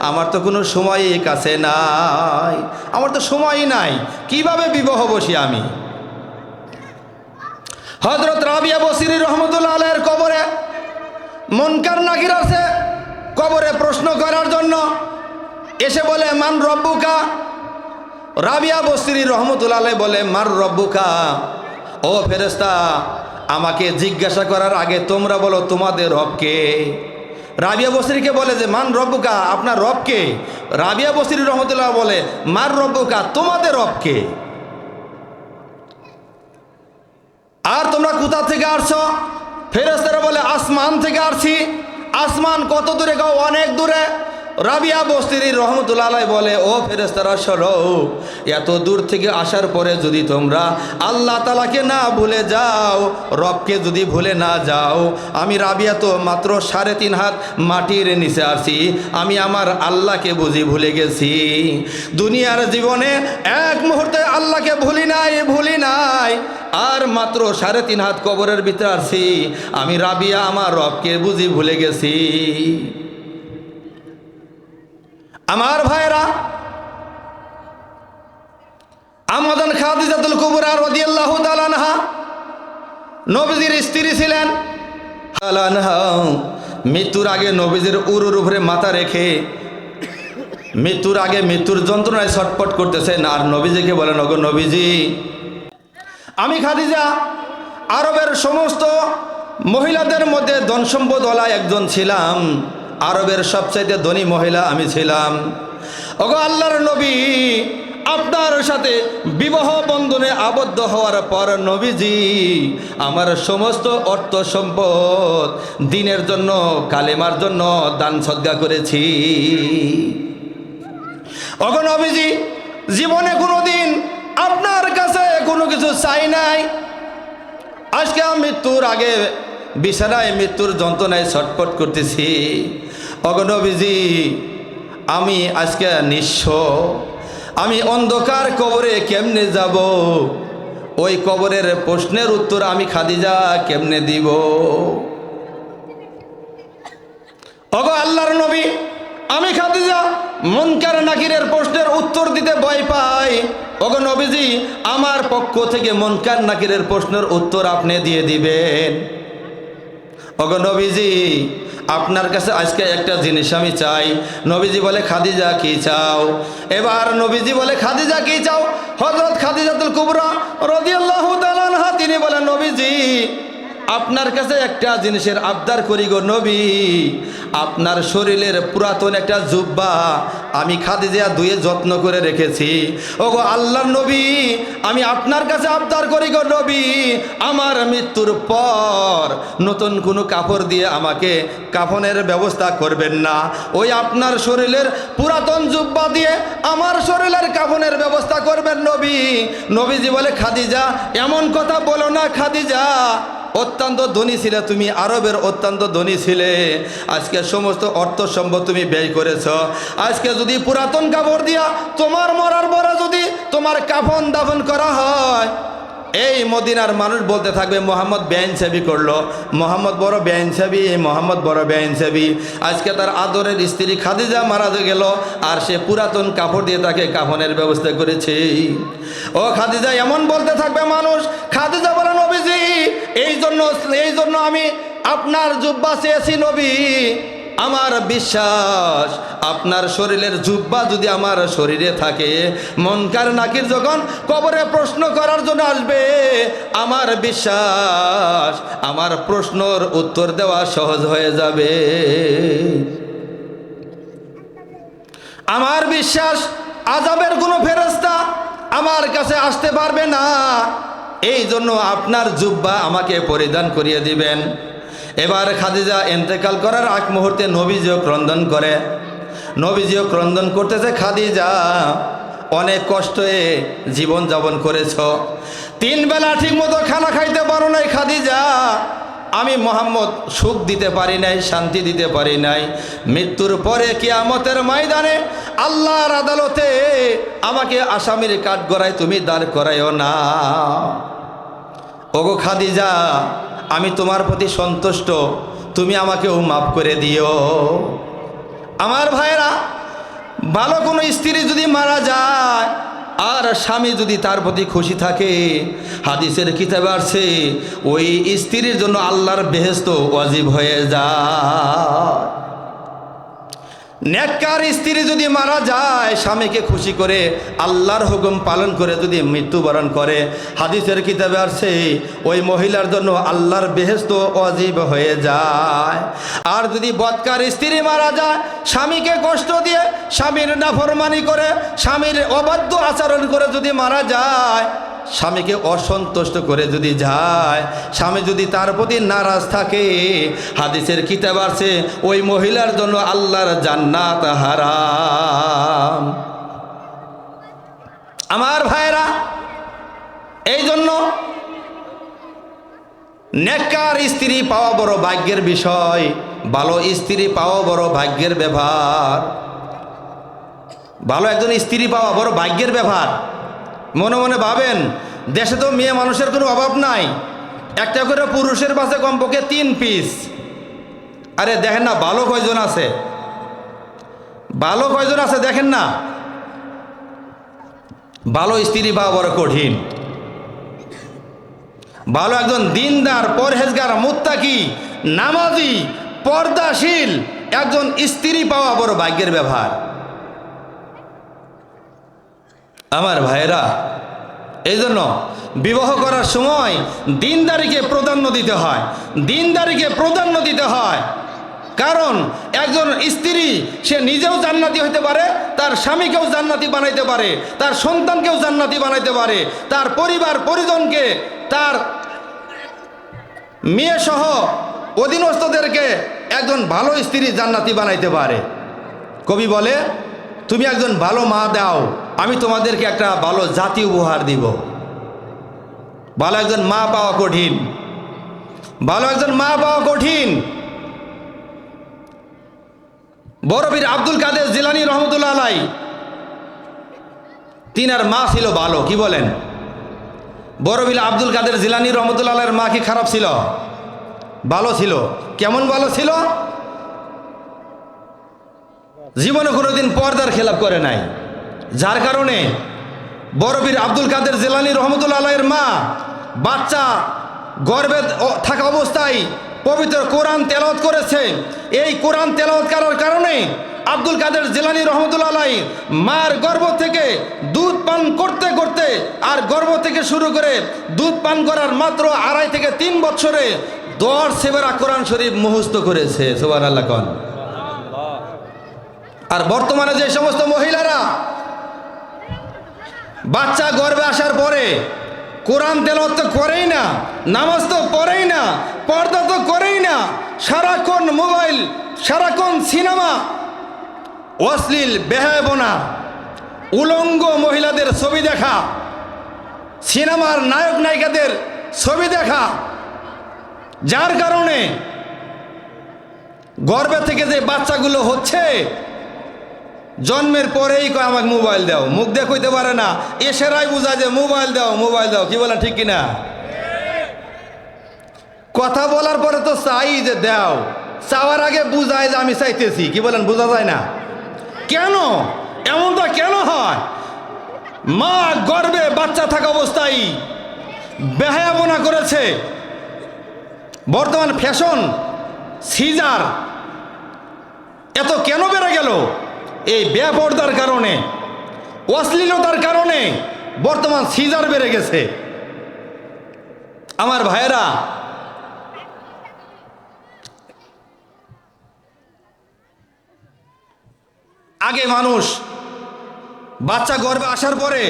আমার তো কোনো সময়ই কাছে নাই, আমার তো সময়ই নাই, কিভাবে বিবাহ বসি আমি? হযরত রাবিয়া বসরি রহমতুল্লাহ আলাইহির কবরে মুনকার নাকির আছে কবরে প্রশ্ন করার জন্য। এসে বলে, মান রব্বুকা? রাবিয়া বসরি রহমতুল্লাহ আলাইহি বলে, মার রব্বুকা? ও ফেরেশতা, আমাকে জিজ্ঞাসা করার আগে তোমরা বলো তোমাদের রব কে? রাবিয়া বসরিকে বলে যে মান রব্বুকা, আপনার রব কে? রাবিয়া বসরি রহমতুল্লাহ বলে, মার রব্বুকা, তোমাদের রব কে? আর তোমরা কোথা থেকে আসছো? ফেরেশতারা বলে, আসমান থেকে আসছি। আসমান কত দূরে? গাও অনেক দূরে। রাবিয়া বসরি রহমতুল্লাহ আলাইহি বলে, ও ফেরেশতারা শোনো, এত দূর থেকে আসার পরে যদি তোমরা আল্লাহ তাআলাকে না ভুলে যাও, রবকে যদি ভুলে না যাও, আমি রাবিয়া তো মাত্র 3.5 হাত মাটির নিচে আসি, আমি আমার আল্লাহকে বুঝি ভুলে গেছি। দুনিয়ার জীবনে এক মুহূর্তে আল্লাহকে ভুলি নাই, আর মাত্র 3.5 হাত কবরের ভিতরে আসি, আমি রাবিয়া আমার রবকে বুঝি ভুলে গেছি। আমার ভাইরা, আমাদের খাদিজাতুল কুবরা রাদিয়াল্লাহু তাআলা আনহা নবীজির স্ত্রী ছিলেন। মৃত্যুর আগে নবীজির উরুর উপরে মাথা রেখে মৃত্যুর আগে মৃত্যুর যন্ত্রণায় ছটফট করতেছেন। আর নবীজিকে বলেন, ওগো নবীজি, আমি খাদিজা আরবের সমস্ত মহিলাদের মধ্যে ধন সম্পদওয়ালা একজন ছিলাম, আরবের সবচাইতে ধনী মহিলা আমি ছিলাম। ওগো আল্লাহর নবী, আপনার সাথে বিবাহ বন্ধনে আবদ্ধ হওয়ার পর নবীজি আমার সমস্ত অর্থ সম্পদ দ্বীনের জন্য, কালেমার জন্য দান সদকা করেছি। ওগো নবীজি, জীবনে কোনোদিন আপনার কাছে কোনো কিছু চাই নাই। আজকে মৃত্যুর আগে বিছানায় মৃত্যুর যন্ত্রণায় ছটফট করতেছি। ওগো নবীজি, আমি আজকে নিঃস্ব, আমি অন্ধকার কবরে কেমনে যাব? ওই কবরের প্রশ্নের উত্তর আমি খাদিজা কেমনে দিব? ওগো আল্লাহর নবী, আমি খাদিজা মুনকার নাকিরের প্রশ্নের উত্তর দিতে ভয় পাই। ওগো নবীজি, আমার পক্ষ থেকে মুনকার নাকিরের প্রশ্নের উত্তর আপনি দিয়ে দিবেন। ওগো নবীজি, আপনার কাছে আজকে একটা জিনিস আমি চাই। নবীজি বলে, খাদিজা কি চাও? এবার নবীজি বলে, খাদিজা কি চাও? হযরত খাদিজাতুল কুবরা রাদিয়াল্লাহু তাআলা আনহা তিনি বলেন, নবীজি, আপনার কাছে একটা জিনিসের আবদার করি গো নবী। আপনার শরীরের পুরাতন একটা জুব্বা আমি খাদিজা ধুয়ে যত্ন করে রেখেছি। ওগো আল্লাহর নবী, আমি আপনার কাছে আবদার করি গো নবী, আমার মৃত্যুর পর নতুন কোনো কাপড় দিয়ে আমাকে কাফনের ব্যবস্থা করবেন না। ওই আপনার শরীরের পুরাতন জুব্বা দিয়ে আমার শরীরের কাফনের ব্যবস্থা করবেন নবী। নবীজি বলে, খাদিজা এমন কথা বলো না খাদিজা, অত্যন্ত ধনী ছিলে তুমি, আরবের অত্যন্ত ধনী ছিলে, আজকে সমস্ত অর্থ সম্পদ তুমি ব্যয় করেছ। আজকে যদি পুরাতন কাপড় দিয়া তোমার মরার পরে যদি তোমার কাফন দাফন করা হয়, এই মদিনার মানুষ বলতে থাকবে মোহাম্মদ বেআইনসাবি করলো, মোহাম্মদ বড় বেআইনসাবি, মোহাম্মদ বড় বেআইনসাবি। আজকে তার আদরের স্ত্রী খাদিজা মারা গেল, আর সে পুরাতন কাপড় দিয়ে তাকে কাফনের ব্যবস্থা করেছে। ও খাদিজা এমন বলতে থাকবে মানুষ। খাদিজা বলে, নবীজি, এই জন্য আমি আপনার জুব্বা চেয়েছি নবী, আমার বিশ্বাস আপনার শরীরের জুব্বা যদি আমার শরীরে থাকে, মুনকার নাকির যখন কবরে প্রশ্ন করার জন্য আসবে, আমার বিশ্বাস আমার প্রশ্নর উত্তর দেওয়া সহজ হয়ে যাবে। আমার বিশ্বাস আযাবের কোনো ফেরেশতা আমার কাছে আসতে পারবে না। এই জন্য আপনার জুব্বা আমাকে পরিধান করিয়ে দিবেন। এবার খাদিজা ইন্তেকাল করার আগ মুহূর্তে নবীজিও ক্রন্দন করে। নবীজিও ক্রন্দন করতেছে, খাদিজা অনেক কষ্টে জীবন যাপন করেছ, 3 বেলা ঠিক মতো খানা খাইতে পারো নাই খাদিজা। আমি মোহাম্মদ সুখ দিতে পারি নাই, শান্তি দিতে পারি নাই। মৃত্যুর পরে কিয়ামতের ময়দানে আল্লাহর আদালতে আমাকে আসামির কাঠগড়ায় তুমি দাঁড় করাইও না। ওগো খাদিজা, আমি তোমার প্রতি সন্তুষ্ট, তুমি আমাকেও মাফ করে দিও। আমার ভাইরা, ভালো কোনো স্ত্রী যদি মারা যায় আর স্বামী যদি তার প্রতি খুশি থাকে, হাদিসের কিতাবে আসছে ওই স্ত্রীর জন্য আল্লাহর বেহেশত ওয়াজিব হয়ে যায়। নেককার স্ত্রী যদি মারা যায়, স্বামীকে খুশি করে আল্লাহর হুকুম পালন করে যদি মৃত্যুবরণ করে, হাদিসের কিতাবে আসছে ওই মহিলার জন্য আল্লাহর বেহেশত ওয়াজিব হয়ে যায়। আর যদি বদকার স্ত্রী মারা যায়, স্বামীকে কষ্ট দিয়ে, স্বামীর নাফরমানি করে, স্বামীর অবাধ্য আচরণ করে যদি মারা যায়, স্বামীকে অসন্তুষ্ট করে যদি যায়, স্বামী যদি তার প্রতি নারাজ থাকে, হাদিসের কিতাব আছে ওই মহিলার জন্য আল্লাহর জান্নাত হারাম। আমার ভাইরা, এই জন্য নেককার স্ত্রী পাওয়া বড় ভাগ্যের বিষয়, ভালো স্ত্রী পাওয়া বড় ভাগ্যের ব্যাপার। ভালো একজন স্ত্রী পাওয়া বড় ভাগ্যের ব্যাপার। মনে মনে ভাবেন, দেশে তো মেয়ে মানুষের কোনো অভাব নাই, একটা করে পুরুষের পাশে কমপক্ষে 3 পিস। আরে দেখেন না ভালো কয়জন আছে, ভালো কয়জন আছে দেখেন না। ভালো স্ত্রী পাওয়া বড় কঠিন। ভালো একজন দিনদার, পরহেজগার, মুত্তাকি, নামাজি, পর্দাশীল একজন স্ত্রী পাওয়া বড় ভাগ্যের ব্যাপার। আমার ভাইরা, এই জন্য বিবাহ করার সময় দিনদারিকে প্রাধান্য দিতে হয়, দিনদারিকে প্রাধান্য দিতে হয়। কারণ একজন স্ত্রী সে নিজেও জান্নাতি হইতে পারে, তার স্বামীকেও জান্নাতি বানাইতে পারে, তার সন্তানকেও জান্নাতি বানাইতে পারে, তার পরিবার পরিজনকে, তার মেয়ে সহ অধীনস্থদেরকে একজন ভালো স্ত্রী জান্নাতি বানাইতে পারে। কবি বলে, তুমি একজন ভালো মা দাও, আমি তোমাদেরকে একটা ভালো জাতি উপহার দিব। ভালো একজন মা পাওয়া কঠিন, ভালো একজন মা পাওয়া কঠিন। বড় পীর আব্দুল কাদের জিলানী রহমতুল্লাহ আলাই, তিনার মা ছিল ভালো। কি বলেন? বড় পীর আব্দুল কাদের জিলানী রহমতুল্লাহ আলাইয়ের মা কি খারাপ ছিল? ভালো ছিল। কেমন ভালো ছিল? জীবনে কোনোদিন পর্দার খেলাপ করে নাই, যার কারণে বড় পীর আব্দুল কাদের জিলানী রহমতুল্লাহ আলাইয়ের মা বাচ্চা গর্ভে থাকা অবস্থায় পবিত্র কোরআন তেলাওয়াত করেছে। এই কোরআন তেলাওয়াত করার কারণে আব্দুল কাদের জিলানী রহমতুল্লাহ আলাই মার গর্ভ থেকে দুধ পান করতে করতে, আর গর্ভ থেকে শুরু করে দুধ পান করার মাত্র 2.5 থেকে 3 বছরে 10 সেবেরা কোরআন শরীফ মুখস্থ করেছে। সুবহানাল্লাহ কোন। আর বর্তমানে যে সমস্ত মহিলারা বাচ্চা গর্ভে আসার পরে কোরআন তেলাওয়াত তো করেই না, নামাজ তো পড়েই না, পর্দা তো করেই না, সারাক্ষণ মোবাইল, সারাক্ষণ সিনেমা, অশ্লীল বেহায়াপনা, উলঙ্গ মহিলাদের ছবি দেখা, সিনেমার নায়ক নায়িকাদের ছবি দেখা, যার কারণে গর্ভে থেকে যে বাচ্চাগুলো হচ্ছে, জন্মের পরেই কয় আমাকে মোবাইল দাও, মুখ দিয়ে কইতে পারে না, এসেরাই বোঝা যে মোবাইল দাও, মোবাইল দাও। কি বলেন, ঠিক কিনা? কথা বলার পরে তো চাই যে দাও, চাওয়ার আগে বুঝায় যে আমি চাইতেছি। কি বলেন, বোঝা যায় না কেন? এমনটা কেন হয়? মা গর্ভে বাচ্চা থাকা অবস্থায় বেহায়াপনা করেছে। বর্তমান ফ্যাশন সিজার, এত কেন বেড়ে গেল? এই বেপরদার কারণে, অশ্লীলতার কারণে বর্তমান সিজার বেড়ে গেছে। আমার ভাইয়েরা, আগে মানুষ বাচ্চা গর্ভে আসার পরে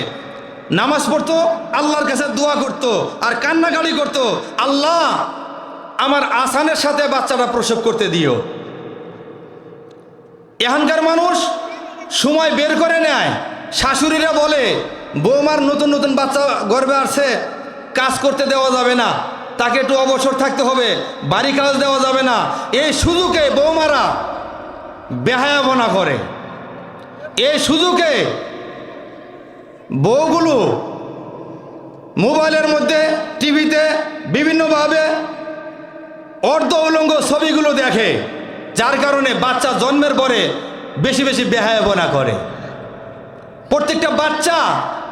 নামাজ পড়তো, আল্লাহর কাছে দোয়া করত আর কান্নাকাটি করত, আল্লাহ আমার আসানের সাথে বাচ্চাটা প্রসব করতে দিও। এখানকার মানুষ সময় বের করে নেয়। শাশুড়িরা বলে বৌমার নতুন নতুন বাচ্চা গর্ভে আসছে, কাজ করতে দেওয়া যাবে না, তাকে একটু অবসর থাকতে হবে, বাড়ি কাজ দেওয়া যাবে না। এই সুযোগে বৌমারা বেহায়াপনা করে। এই সুযোগে বউগুলো মোবাইলের মধ্যে, টিভিতে বিভিন্নভাবে অর্ধ উলঙ্গ ছবিগুলো দেখে, যার কারণে বাচ্চা জন্মের পরে বেশি বেশি বেহায়াপনা করে। প্রত্যেকটা বাচ্চা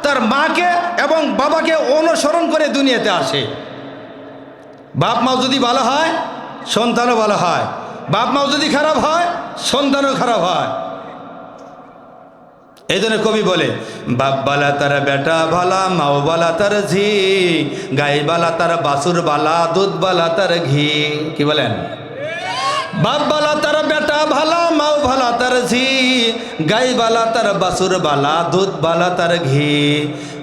তার মাকে এবং বাবাকে অনুসরণ করে দুনিয়াতে আসে। বাপ মাও যদি ভালো হয়, সন্তানও ভালো হয়। বাপ মাও যদি খারাপ হয়, সন্তানও খারাপ হয়। এই জন্য কবি বলে, বাপ বালা তার বেটা ভালা, মাও বালা তার ঝি, গাই বালা তার বাসুর বালা, দুধ বালা তার ঘি। কি বলেন? বাপ বালা তার বেটা ভালা, মাও ভালা তার ঝি, গাই বালা তার বাসুর বালা, দুধ বালা তার ঘি।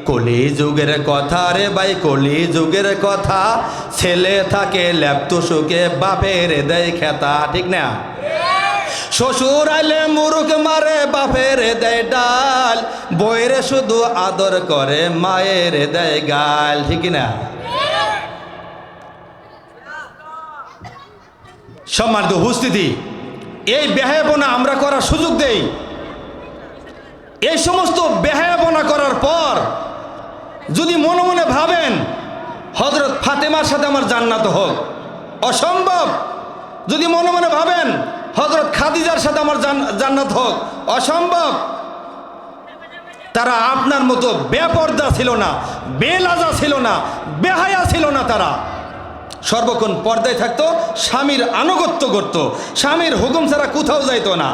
কলি যুগের কথা রে ভাই, কলি যুগের কথা, ছেলে থাকে ল্যাপ্ত সুখে, বাপের দেয় খেতা। ঠিক না? শ্বশুর আইলে মুরুখ মারে, বাপের দেয় ডাল, বইয়ের শুধু আদর করে, মায়ের দেয় গাল। ঠিক না? সম্মানিত উপস্থিতি, এই বেহায়াপনা আমরা করার সুযোগ দেই। এই সমস্ত বেহায়াপনা করার পর যদি মনে মনে ভাবেন হযরত ফাতেমার সাথে আমার জান্নাত হোক, অসম্ভব। যদি মনে মনে ভাবেন হযরত খাদিজার সাথে আমার জান্নাত হোক, অসম্ভব। তারা আপনার মতো বেপর্দা ছিল না, বেলাজা ছিল না, বেহায়া ছিল না। তারা সর্বক্ষণ পর্দায় থাকতো, স্বামীর আনুগত্য করত, স্বামীর হুকুম ছাড়া কোথাও যাইতো না।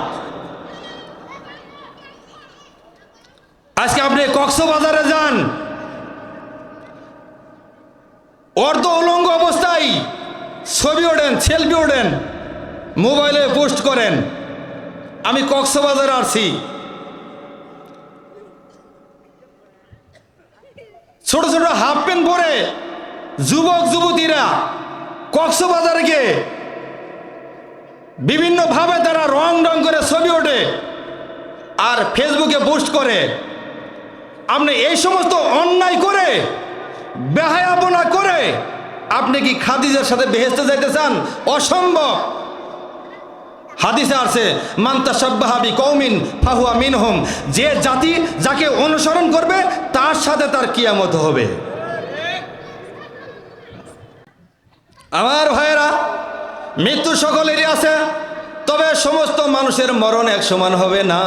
আজকে আপনি কক্সবাজারে যান, অর্ধ উলঙ্গ অবস্থায় ছবি ওঠেন, সেলফি ওঠেন, মোবাইলে পোস্ট করেন। আমি কক্সবাজারে আসছি, ছোট ছোট হাফ প্যান্ট পরে যুবক যুবতীরা কক্সবাজারে গিয়ে বিভিন্নভাবে তারা রং করে ছবি ওঠে আর ফেসবুকে পোস্ট করে। আপনি এই সমস্ত অন্যায় করে, বেহায়াপনা করে আপনি কি খাদিজার সাথে বেহেশতে যাইতে চান? অসম্ভব। হাদিসে আছে, মান তাশাব্বাহা বিকওমিন ফাহুয়া মিনহুম, যে জাতি যাকে অনুসরণ করবে তার সাথে তার কিয়ামত হবে। আমার ভাইয়েরা, মৃত্যু সকলেরই আছে, তবে সমস্ত মানুষের মরণ এক সমান হবে না।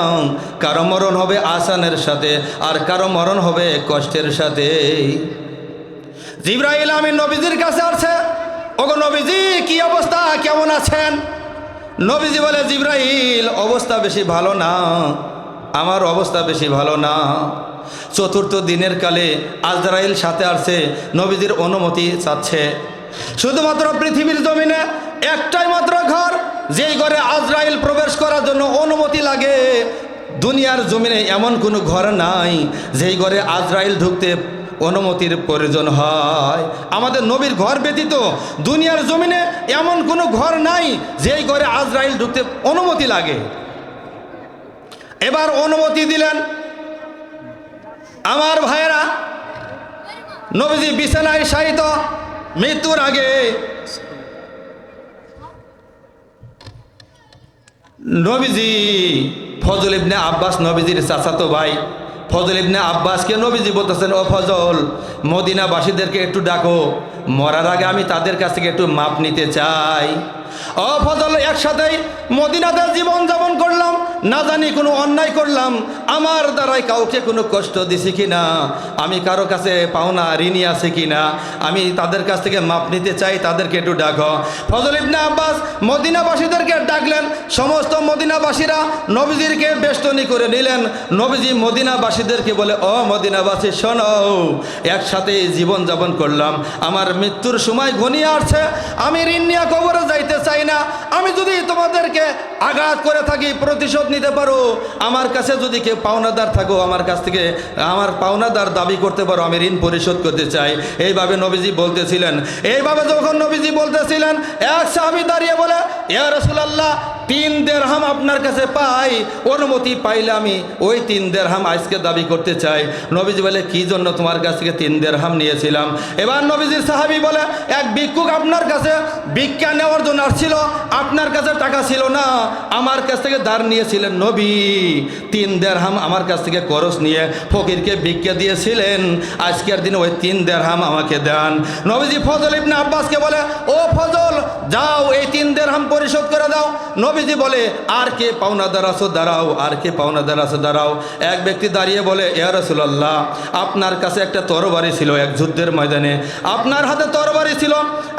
কারো মরণ হবে আসানের সাথে, আর কারো মরণ হবে কষ্টের সাথে। জিবরাইল আমিন নবীজির কাছে আসছে, ওগো নবীজি কি অবস্থা, কেমন আছেন? নবীজি বলে, জিবরাইল অবস্থা বেশি ভালো না, আমার অবস্থা বেশি ভালো না। চতুর্থ দিনের কালে আজরাইল সাথে আসছে, নবীজির অনুমতি চাচ্ছে। শুধুমাত্র পৃথিবীর জমিনে একটাই মাত্র ঘর, যেই ঘরে আজরাইল প্রবেশ করার জন্য অনুমতি লাগে। দুনিয়ার জমিনে এমন কোনো ঘর নাই যেই ঘরে আজরাইল ঢুকতে অনুমতির প্রয়োজন হয়। আমাদের নবীর ঘর ব্যতীত দুনিয়ার জমিনে এমন কোনো ঘর নাই যেই ঘরে আজরাইল ঢুকতে অনুমতি লাগে। এবার অনুমতি দিলেন। আমার ভাইয়েরা, নবীজি বিছানায় শায়িত, মৃত্যুর আগে নবীজি ফজল ইবনে আব্বাস, নবীজির চাচাতো ভাই ফজল ইবনে আব্বাসকে নবীজি বলতেছেন, ও ফজল, মদিনাবাসীদেরকে একটু ডাকো, মরার আগে আমি তাদের কাছ থেকে একটু মাপ নিতে চাই। ও ফজল, একসাথেই মদিনাতে জীবন যাপন করলাম, না জানি কোনো অন্যায় করলাম, আমার দ্বারাই কাউকে কোনো কষ্ট দিছি কিনা, আমি কারো কাছে পাওনা ঋণী আছে কিনা, আমি তাদের কাছ থেকে মাপ নিতে চাই, তাদেরকে একটু ডাকো। ফজল ইবনে আব্বাস মদিনাবাসীদেরকে ডাকলেন। সমস্ত মদিনাবাসীরা নবীজিকে বেষ্টনী করে নিলেন। নবীজি মদিনাবাসীদেরকে বলে, ও মদিনাবাসী শোনো, একসাথে জীবন যাপন করলাম, আমার মৃত্যুর সময় ঘনিয়ে আসছে, আমি ঋণ নিয়ে কবরে যাইতে চাই না। আমি যদি তোমাদেরকে আঘাত করে থাকি, প্রতিশোধ নিতে পারো, আমার কাছে যদি কেউ পাওনাদার থাকো, আমার কাছ থেকে আমার পাওনাদার দাবি করতে পারো, আমি ঋণ পরিশোধ করতে চাই। এইভাবে নবীজি বলতেছিলেন। এইভাবে যখন নবীজি বলতেছিলেন, এক সাহাবী দাঁড়িয়ে বলে, ইয়া রাসূলুল্লাহ, 3 দিরহাম আপনার কাছে পাই, অনুমতি পাইলে আমি ওই 3 দিরহাম আজকে দাবি করতে চাই। নবীজি বলে, কি জন্য তোমার কাছ থেকে 3 দিরহাম নিয়েছিলাম? এবার নবীজির সাহাবী বলে, এক ভিক্ষুক আপনার কাছে ভিক্ষা নেওয়ার জন্য আসছিল, আপনার কাছে টাকা ছিল না, আমার কাছ থেকে ধার নিয়েছিলেন। নবী 3 দিরহাম আমার কাছ থেকে খরচ নিয়ে ফকিরকে ভিক্ষা দিয়েছিলেন, আজকের দিনে ওই 3 দিরহাম আমাকে দেন। নবীজি ফজল ইবনে আব্বাসকে বলে, ও ফজল, যাও এই 3 দিরহাম পরিশোধ করে দাও। নবীজি বলে, আর কে পাওনাদার আছো দাঁড়াও, আর কে পাওনাদার আছো দাঁড়াও। এক ব্যক্তি দাঁড়িয়ে বলে, ইয়া রাসূলুল্লাহ, আপনার কাছে একটা তরবারি ছিল এক যুদ্ধের ময়দানে, আপনার হাতে তরবারি ছিল,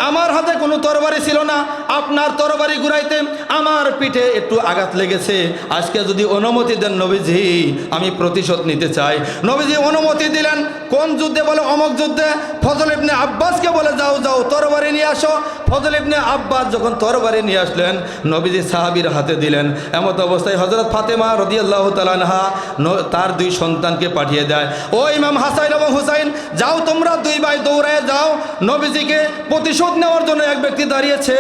আমার হাতে কোনো তরবারি ছিল না, আপনার তরবারি ঘুরাইতে আমার পিঠে একটু আঘাত লেগেছে, আজকে যদি অনুমতি দেন নবীজি, আমি প্রতিশোধ নিতে চাই। নবীজি অনুমতি দিলেন। কোন যুদ্ধে? বলে অমক যুদ্ধে। ফজল ইবনে আব্বাসকে বলে, যাও যাও তরবারি নিয়ে আসো। ফজল ইবনে আব্বাস যখন তরবারি নিয়ে আসলেন, নবীজি সাহাবীর হাতে দিলেন। এমত অবস্থায় হযরত ফাতেমা রাদিয়াল্লাহু তাআলা আনহা তার 2 সন্তানকে পাঠিয়ে দেয়, ও ইমাম হাসান এবং হুসাইন, যাও তোমরা 2 ভাই দৌড়ায় যাও, নবীজিকে প্রতিশোধ নেওয়ার জন্য এক ব্যক্তি দাঁড়িয়েছে,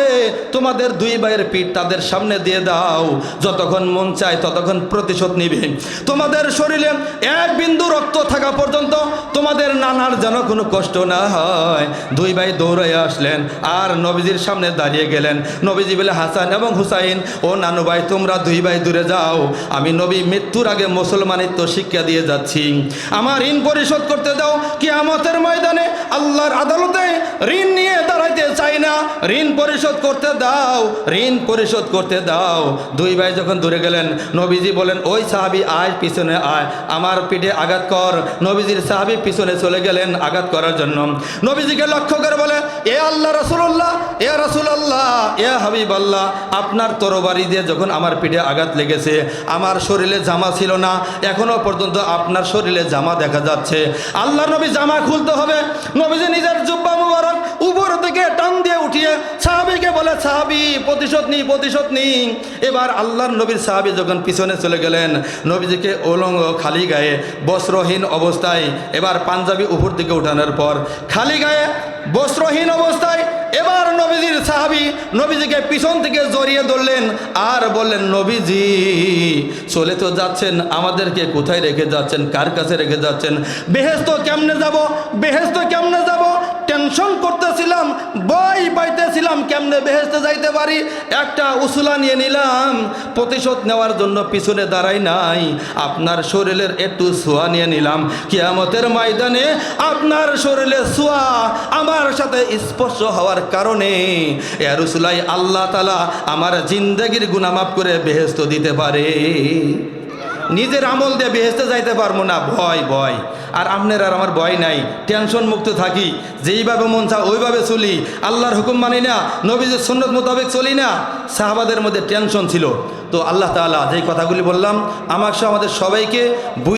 তোমাদের 2 ভাইয়ের পিঠ তাদের সামনে দিয়ে দাও, যতক্ষণ মন চায় ততক্ষণ প্রতিশোধ নিবে, তোমাদের শরীরে 1 বিন্দু রক্ত থাকা পর্যন্ত তোমাদের নানার যেন কোনো কষ্ট না হয়। 2 ভাই দৌড়ায় আসলেন আর নবীজির সামনে দাঁড়িয়ে গেলেন। নবীজি বলে, হাসান এবং হুসাইন, ও নানু ভাই, তোমরা 2 ভাই দূরে যাও, আমি নবী মৃত্যুর আগে মুসলমানিত্ব শিক্ষা দিয়ে যাচ্ছি, আমার ঋণ পরিশোধ করতে দাও। কিয়ামতের ময়দানে আল্লাহর আদালতে ঋণ নিয়ে দাঁড়াইতে চাই না, ঋণ পরিশোধ করতে দাও, ঋণ পরিশোধ করতে দাও। 2 ভাই যখন দূরে গেলেন, নবীজি বলেন, ওই সাহাবী আয়, পিছনে আয়, আমার পিঠে আঘাত কর। নবীজির সাহাবী পিছনে চলে গেলেন আঘাত করার জন্য। নবীজিকে লক্ষ্য করে বলে, এ আল্লাহ রাসূলুল্লাহ, এ রাসূলুল্লাহ, এ হাবিবাল্লাহ, আপনার তরবারি দিয়ে যখন আমার পিঠে আঘাত লেগেছে, আমার শরীরে জামা ছিল না, এখনো পর্যন্ত আপনার শরীরে জামা দেখা যাচ্ছে। আল্লাহ নবী জামা খুলতে হবে। নবীজি নিজের জুব্বা মুবারক উপর থেকে টান দিয়ে উঠিয়ে সাহাবীকে বলে, সাহাবী, প্রতিশোধ নি, প্রতিশোধ নি। এবার আল্লাহর নবীর সাহাবী যখন পিছনে চলে গেলেন, নবীজিকে উলঙ্গ খালি গায়ে বস্ত্রহীন অবস্থায়, এবার পাঞ্জাবি উপর দিকে উঠানোর পর খালি গায়ে বস্ত্রহীন অবস্থায় এবার নবীজির সাহাবী নবীজিকে পিছন থেকে জড়িয়ে ধরলেন আর বললেন, নবীজি চলে তো যাচ্ছেন, আমাদেরকে কোথায় রেখে যাচ্ছেন, কার কাছে রেখে যাচ্ছেন? বেহেশত কেমনে যাব, বেহেশত কেমনে যাব, টেনশন করতেছিলাম, ভয় পাইতেছিলাম, কেমনে বেহেশতে যাইতে পারি। একটা উসুলা নিয়ে নিলাম, প্রতিশোধ নেওয়ার জন্য পিছনে দাঁড়াই নাই, আপনার শরীরের একটু ছোঁয়া নিয়ে নিলাম, কিয়ামতের ময়দানে আপনার শরীরের ছোঁয়া আমার সাথে স্পর্শ হওয়ার কারণে ইয়া রাসূলুল্লাহ, আল্লাহ তাআলা আমার জিন্দেগির গুনাহ মাফ করে বেহেশত দিতে পারে। নিজের আমল দিয়ে বেহেশতে যাইতে পারবো না, ভয় ভয়। আর আপনার আর আমার ভয় নাই, টেনশন মুক্ত থাকি, যেইভাবে মন চা ওইভাবে চলি, আল্লাহর হুকুম মানি না, নবীজির সুন্নত মোতাবেক চলি না। সাহাবাদের মধ্যে টেনশন ছিল। তো আল্লাহ তাআলা যেই কথাগুলি বললাম, আমাকে আমাদের সবাইকে